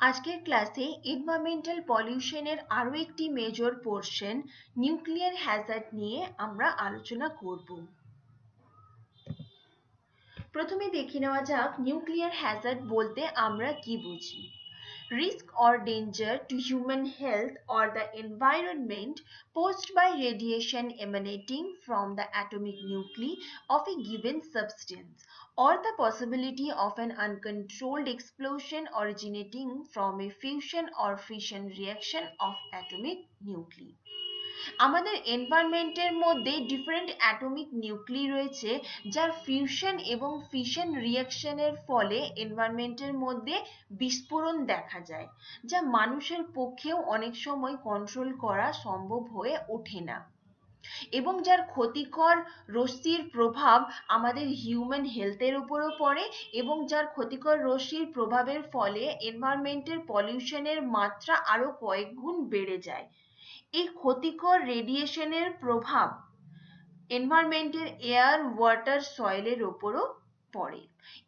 আজকের ক্লাসে এনভায়রনমেন্টাল পলিউশনের আরো একটি মেজর পোরশন নিউক্লিয়ার হ্যাজার্ড নিয়ে আমরা আলোচনা করব। প্রথমে দেখে নেওয়া যাক নিউক্লিয়ার হ্যাজার্ড বলতে আমরা কি বুঝি। Risk or danger to human health or the environment posed by radiation emanating from the atomic nuclei of a given substance or the possibility of an uncontrolled explosion originating from a fusion or fission reaction of atomic nuclei. আমাদের এনভায়রনমেন্টের মধ্যে different atomic nuclei রয়েছে যার fusion এবং fission রিঅ্যাকশনের ফলে এনভায়রনমেন্টের মধ্যে বিস্ফোরণ দেখা যায়, যা মানুষের পক্ষেও অনেক সময় কন্ট্রোল করা সম্ভব হয়ে ওঠে না এবং যার ক্ষতিকর রশ্মির প্রভাব আমাদের হিউম্যান হেলথের উপরও পড়ে এবং যার ক্ষতিকর রশ্মির প্রভাবের ফলে এনভায়রনমেন্টের পলিউশনের মাত্রা আরো কয়েক গুণ বেড়ে যায়। এই ক্ষতিকর রেডিয়েশনের প্রভাব এনভায়রনমেন্টের এয়ার, ওয়াটার, সয়েলের উপরও পড়ে।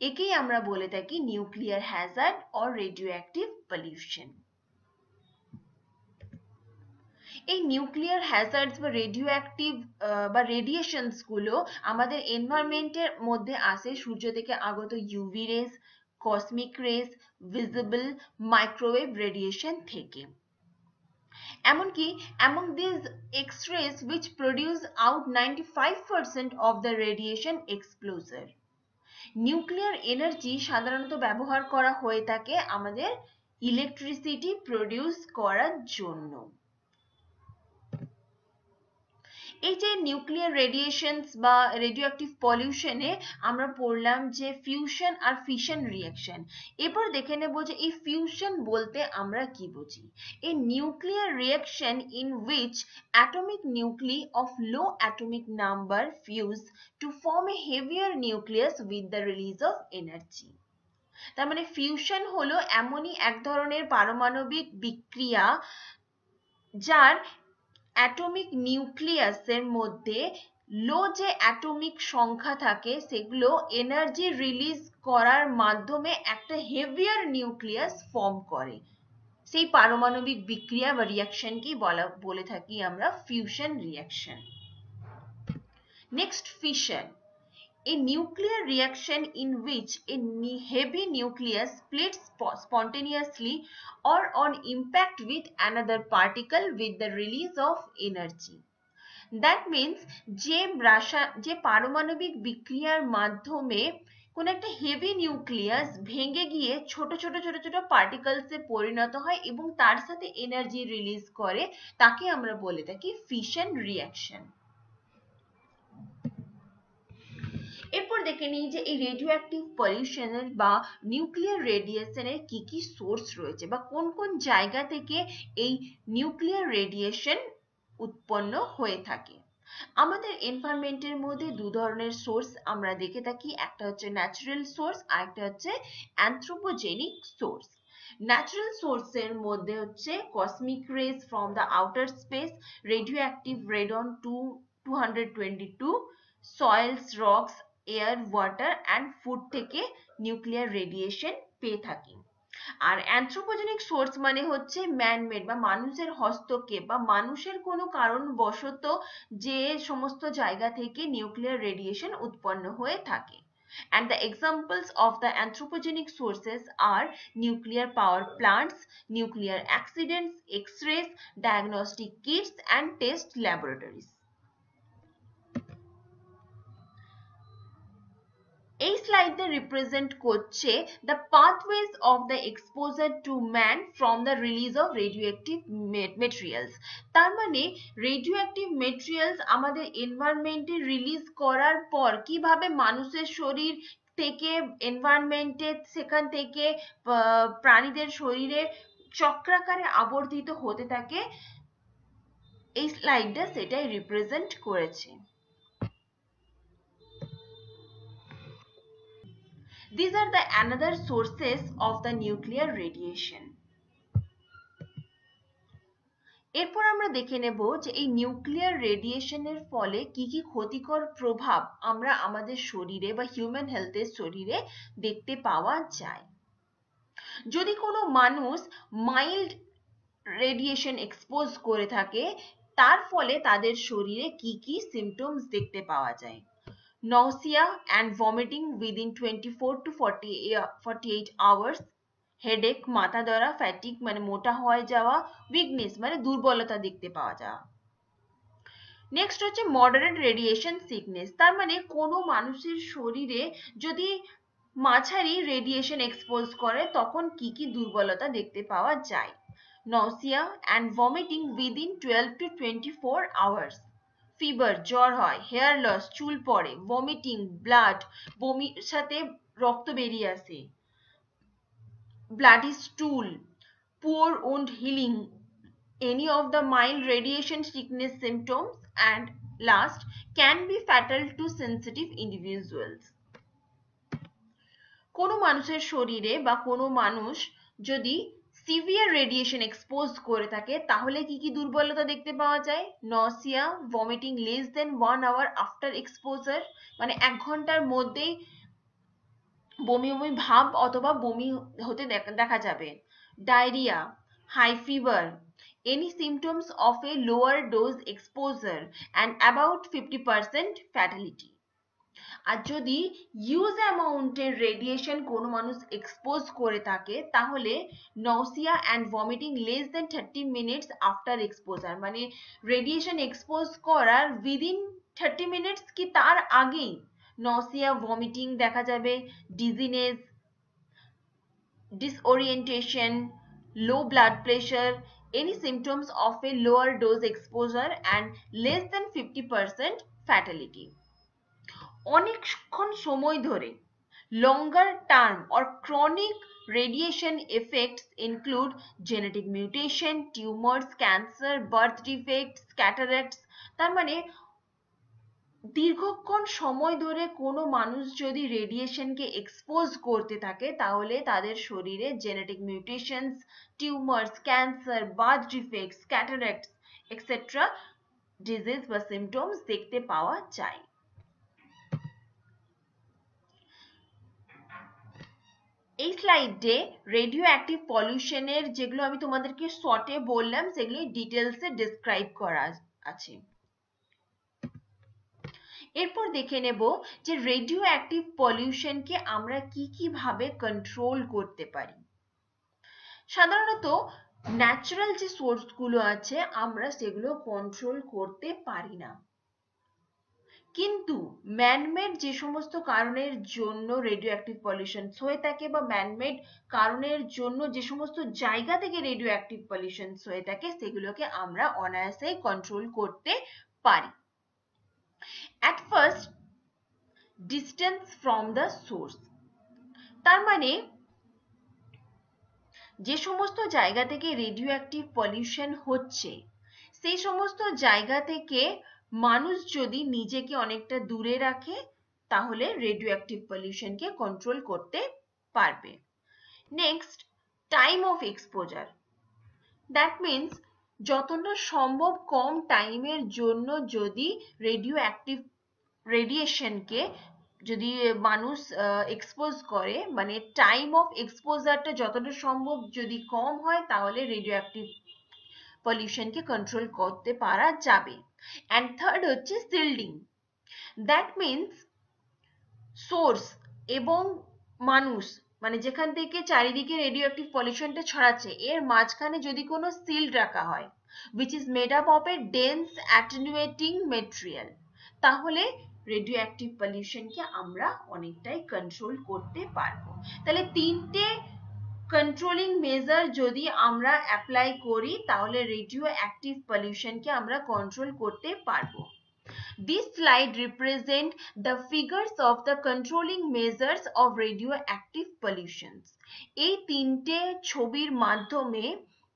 একেই আমরা বলে থাকি nuclear Hazard or radioactive pollution. এই নিউক্লিয়ার হ্যাজার্ডস বা রেডিওঅ্যাক্টিভ বা রেডিয়েশনস গুলো আমাদের এনভায়রনমেন্টের মধ্যে আসে সূর্য থেকে আগত UV rays, cosmic rays, visible, microwave radiation থেকে। এমনকি among these X-rays which produce out 95% of the radiation exposure. Nuclear energy সাধারণত ব্যবহার করা হয়ে থাকে আমাদের ইলেকট্রিসিটি প্রডিউস করার জন্য। এই যে নিউক্লিয়ার রেডিয়েশনস বা রেডিওঅ্যাক্টিভ পলিউশনে আমরা পড়লাম যে ফিউশন আর ফিশন রিঅ্যাকশন। এরপর দেখে নেব যে এই ফিউশন বলতে আমরা কি বুঝি। A nuclear reaction in which atomic nuclei of low atomic number fuse to form a heavier nucleus with the release of energy. তার মানে ফিউশন হলো এমনই এক ধরনের পারমাণবিক বিক্রিয়া যার অ্যাটমিক নিউক্লিয়াসের মধ্যে লো যে অ্যাটমিক সংখ্যা থাকে সেগুলো এনার্জি রিলিজ করার মাধ্যমে একটা হেভিয়ার নিউক্লিয়াস ফর্ম করে। সেই পারমাণবিক বিক্রিয়া বা রিঅ্যাকশনকেই বলে থাকি আমরা fusion reaction. Next, fission. A nuclear reaction in which a heavy nucleus splits spontaneously or on impact with another particle with the release of energy. That means যে পারমাণবিক বিক্রিয়ার মাধ্যমে কোন একটা হেভি নিউক্লিয়াস ভেঙে গিয়ে ছোট ছোট ছোট ছোট পার্টিকেলসে পরিণত হয় এবং তার সাথে এনার্জি রিলিজ করে, তাকে আমরা বলে থাকি ফিশন রিঅ্যাকশন। এরপর দেখে নিই যে এই রেডিওঅ্যাক্টিভ পলিউশনের বা নিউক্লিয়ার রেডিয়েশনের কি কি সোর্স রয়েছে বা কোন কোন জায়গা থেকে এই নিউক্লিয়ার রেডিয়েশন উৎপন্ন হয়ে থাকে। আমাদের এনভায়রনমেন্টের মধ্যে দু ধরনের সোর্স আমরা দেখে থাকি, একটা হচ্ছে ন্যাচারাল সোর্স আর একটা হচ্ছে অ্যানথ্রোপোজেনিক সোর্স। ন্যাচারাল সোর্সের মধ্যে হচ্ছে cosmic rays from the outer space, radioactive radon 222, soils, rocks, air, water and food থেকে নিউক্লিয়ার রেডিয়েশন পেয়ে থাকি। আর অ্যানথ্রোপোজেনিক সোর্স মানে হচ্ছে ম্যানমেড বা মানুষের হস্তক্ষেপ বা মানুষের কোনো কারণবশত যে সমস্ত জায়গা থেকে নিউক্লিয়ার রেডিয়েশন উৎপন্ন হয়ে থাকে। And the examples of the anthropogenic sources are nuclear power plants, nuclear accidents, X-rays, diagnostic kits and test laboratories. এই স্লাইডে রিপ্রেজেন্ট করছে the pathways of the exposure to man from the release of radioactive materials. তার মানে radioactive materials আমাদের এনভায়রনমেন্টে release করার পর কিভাবে মানুষের শরীর থেকে এনভায়রনমেন্টে সেখান থেকে প্রাণীদের শরীরে চক্রাকারে আবর্তিত হতে থাকে, এই স্লাইডটা সেটাই রিপ্রেজেন্ট করেছে। These are the another sources of the nuclear radiation. এরপর আমরা দেখে নেব যে এই নিউক্লিয়ার রেডিয়েশনের ফলে কি কি ক্ষতিকর প্রভাব আমরা আমাদের শরীরে বা হিউম্যান হেলথের শরীরে দেখতে পাওয়া যায়। যদি কোনো মানুষ মাইল্ড রেডিয়েশন এক্সপোজ করে থাকে তার ফলে তাদের শরীরে কি কি সিমটমস দেখতে পাওয়া যায়? nausea and vomiting within 24 to 48 hours, headache মাথা ধরা, fatigue মানে মোটা হয়ে যাওয়া, weakness মানে দুর্বলতা দেখতে পাওয়া যাওয়া। নেক্সট হচ্ছে মডারেট রেডিয়েশন সিকনেস, তার মানে কোনো মানুষের শরীরে যদি মাঝারি রেডিয়েশন এক্সপোজ করে তখন কি কি দুর্বলতা দেখতে পাওয়া যায়? nausea and vomiting within 12 to 24 hours, fever জ্বর হয়, হেয়ার লস চুল পড়ে, ভমিটিং ব্লাড বমির সাথে রক্ত বেরিয়ে আসে, bloody স্টুল, poor wound healing, any of the mild radiation sickness symptoms, and last can be fatal to sensitive individuals. কোনো মানুষের শরীরে বা কোনো মানুষ যদি সিভিয়ার রেডিয়েশন এক্সপোজ করে থাকে তাহলে কি কি দুর্বলতা দেখতে পাওয়া যায়? Nausea, vomiting less than 1 hour after exposure, মানে 1 ঘন্টার মধ্যেই বমি বমি ভাব অথবা বমি হতে দেখা যাবে, diarrhoea, high fever, any symptoms of a lower dose exposure, and about 50% fatality. আর যদি হিউজ অ্যামাউন্টের রেডিয়েশন কোনো মানুষ এক্সপোজ করে থাকে তাহলে nausea and vomiting less than 30 minutes after exposure, মানে রেডিয়েশন এক্সপোজ করার উইদিন 30 মিনিটস কি তার আগেই নসিয়া ভমিটিং দেখা যাবে, dizziness, disorientation, low blood pressure, any symptoms of a lower dose exposure, and less than 50% fatality. অনেকক্ষণ সময় ধরে longer term or chronic radiation effects include genetic mutation, tumors, cancer, birth defects, cataracts. তার মানে দীর্ঘক্ষণ সময় ধরে কোনো মানুষ যদি রেডিয়েশনকে এক্সপোজ করতে থাকে তাহলে তাদের শরীরে genetic mutations, tumours, cancer, birth defects, cataracts etcetera disease বা সিমটমস দেখতে পাওয়া যায়। এই স্লাইডে রেডিও অ্যাক্টিভ পলিউশনের যেগুলো আমি তোমাদেরকে শর্টে বললাম সেগুলো ডিটেলসে ডেসক্রাইব করা আছে। এরপর দেখে নেব যে রেডিও অ্যাক্টিভ পলিউশনকে আমরা কি ভাবে কন্ট্রোল করতে পারি। সাধারণত ন্যাচারাল যে সোর্সগুলো আছে আমরা সেগুলো কন্ট্রোল করতে পারি না, কিন্তু ম্যানমেড যে সমস্ত কারণের জন্য রেডিও অ্যাক্টিভ পলিউশন হয়ে থাকে বা ম্যানমেড কারণের জন্য যে সমস্ত জায়গা থেকে রেডিও অ্যাক্টিভ পলিউশন হয়ে থাকে সেগুলোকে আমরা অনায়াসেই কন্ট্রোল করতে পারি। At first, distance from the source, তার মানে যে সমস্ত জায়গা থেকে রেডিও অ্যাক্টিভ পলিউশন হচ্ছে সেই সমস্ত জায়গা থেকে মানুষ যদি নিজেকে অনেকটা দূরে রাখে তাহলে রেডিও অ্যাক্টিভ পলিউশনকে কন্ট্রোল করতে পারবে। Next, time of exposure, that means যতটা সম্ভব কম টাইমের জন্য যদি রেডিও অ্যাক্টিভ রেডিয়েশনকে যদি মানুষ এক্সপোজ করে, মানে টাইম অফ এক্সপোজারটা যতটা সম্ভব যদি কম হয় তাহলে রেডিও অ্যাক্টিভ পলিউশনকে কন্ট্রোল করতে পারা যাবে। অ্যান্ড থার্ড হচ্ছে শিল্ডিং, দ্যাট মিনস সোর্স এবং মানুষ মানে যেখান থেকে চারিদিকে রেডিও অ্যাক্টিভ পলিউশনটা ছড়াচ্ছে এর মাঝখানে যদি কোনো শিল্ড রাখা হয় which is made up of a dense attenuating material, তাহলে রেডিও অ্যাক্টিভ পলিউশনকে আমরা অনেকটাই কন্ট্রোল করতে পারবো। তাহলে তিনটে কন্ট্রোলিং মেজার যদি আমরা অ্যাপ্লাই করি তাহলে রেডিও অ্যাক্টিভ পলিউশনকে আমরা কন্ট্রোল করতে পারবো। This slide represent the figures of the controlling measures of radioactive pollutions. এই তিনটে ছবির মাধ্যমে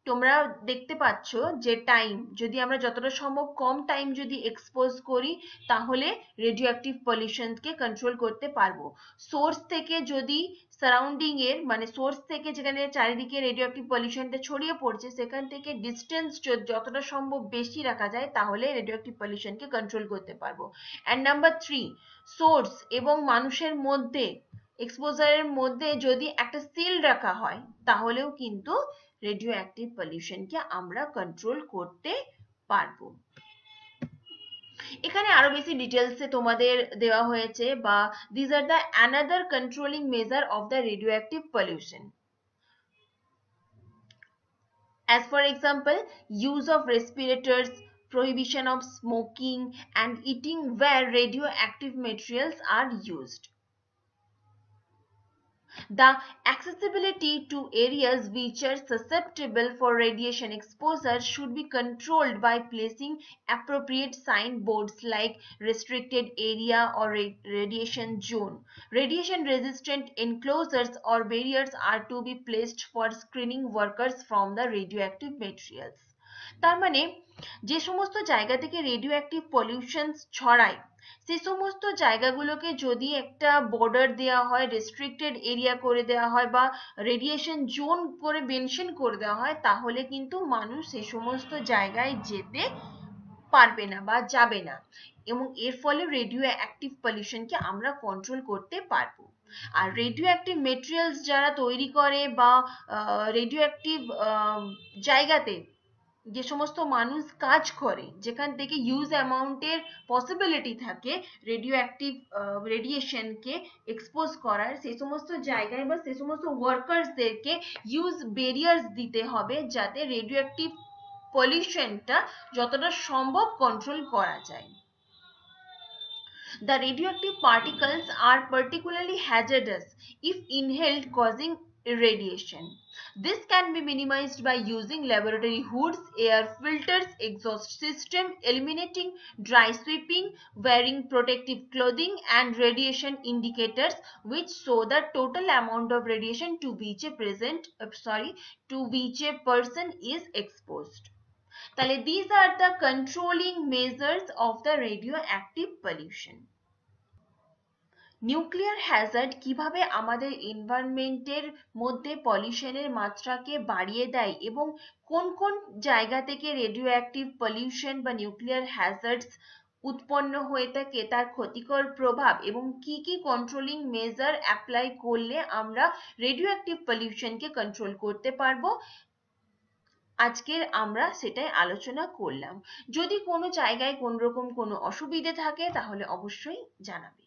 তোমরা দেখতে পাচ্ছ যে টাইম যদি আমরা যতটা সম্ভব কম টাইম যদি এক্সপোজ করি তাহলে রেডিও অ্যাক্টিভ পলিউশনকে কন্ট্রোল করতে পারবো। সোর্স থেকে যদি সারাউন্ডিং এর মানে সোর্স থেকে যেখানে চারিদিকে রেডিও অ্যাক্টিভ পলিউশনটা ছড়িয়ে পড়ছে সেখান থেকে ডিস্টেন্স যতটা সম্ভব বেশি রাখা যায় তাহলে রেডিও অ্যাক্টিভ পলিউশনকে কন্ট্রোল করতে পারবো। অ্যান্ড নাম্বার 3, সোর্স এবং মানুষের মধ্যে এক্সপোজারের মধ্যে যদি একটা সিল রাখা হয় তাহলেও কিন্তু রেডিও অ্যাক্টিভ পলিউশনকে আমরা কন্ট্রোল করতে পারবো। এখানে আরো বেশি ডিটেলসে তোমাদের দেওয়া হয়েছে বা these are the another controlling measure of the radioactive pollution. As for example, use of respirators, prohibition of smoking and eating where radioactive materials are used. The accessibility to areas which are susceptible for radiation exposure should be controlled by placing appropriate signboards like restricted area or radiation zone. Radiation resistant enclosures or barriers are to be placed for screening workers from the radioactive materials. তার মানে যে সমস্ত জায়গা থেকে radioactive pollution ছড়ায় সে সমস্ত জায়গাগুলোকে যদি একটা বর্ডার দেওয়া হয়, রেস্ট্রিক্টেড এরিয়া করে দেওয়া হয় বা রেডিয়েশন জোন করে মেনশন করে দেওয়া হয়, তাহলে কিন্তু মানুষ সে সমস্ত জায়গায় যেতে পারবে না বা যাবে না এবং এর ফলে রেডিও অ্যাক্টিভ পলিউশনকে আমরা কন্ট্রোল করতে পারবো। আর রেডিও অ্যাক্টিভ মেটেরিয়ালস যারা তৈরি করে বা রেডিও অ্যাক্টিভ জায়গাতে যে সমস্ত মানুষ কাজ করে যেখান থেকে হিউজ অ্যামাউন্টের পসিবিলিটি থাকে রেডিও অ্যাক্টিভ রেডিয়েশনকে এক্সপোজ করার, সেই সমস্ত জায়গায় বা সেই সমস্ত ওয়ার্কার্সদেরকে হিউজ ব্যারিয়ার্স দিতে হবে যাতে রেডিও অ্যাক্টিভ পলিউশনটা যতটা সম্ভব কন্ট্রোল করা যায়। The radioactive particles are particularly hazardous if inhaled, causing irradiation. This can be minimized by using laboratory hoods, air filters, exhaust system, eliminating dry sweeping, wearing protective clothing and radiation indicators which show the total amount of radiation to which a person is exposed. তাহলে these are the controlling measures of the radioactive pollution. Nuclear Hazard কিভাবে আমাদের এনভায়রনমেন্টের মধ্যে পলিউশনের মাত্রাকে বাড়িয়ে দেয় এবং কোন কোন জায়গা থেকে রেডিওঅ্যাক্টিভ পলিউশন বা নিউক্লিয়ার হ্যাজার্ডস উৎপন্ন হয়ে থাকে, তার ক্ষতিকর প্রভাব এবং কি কি কন্ট্রোলিং মেজার অ্যাপ্লাই করলে আমরা রেডিওঅ্যাক্টিভ পলিউশনকে কন্ট্রোল করতে পারবো, আজকের আমরা সেটাই আলোচনা করলাম। যদি কোনো জায়গায় কোন রকম কোনো অসুবিধে থাকে তাহলে অবশ্যই জানাবে।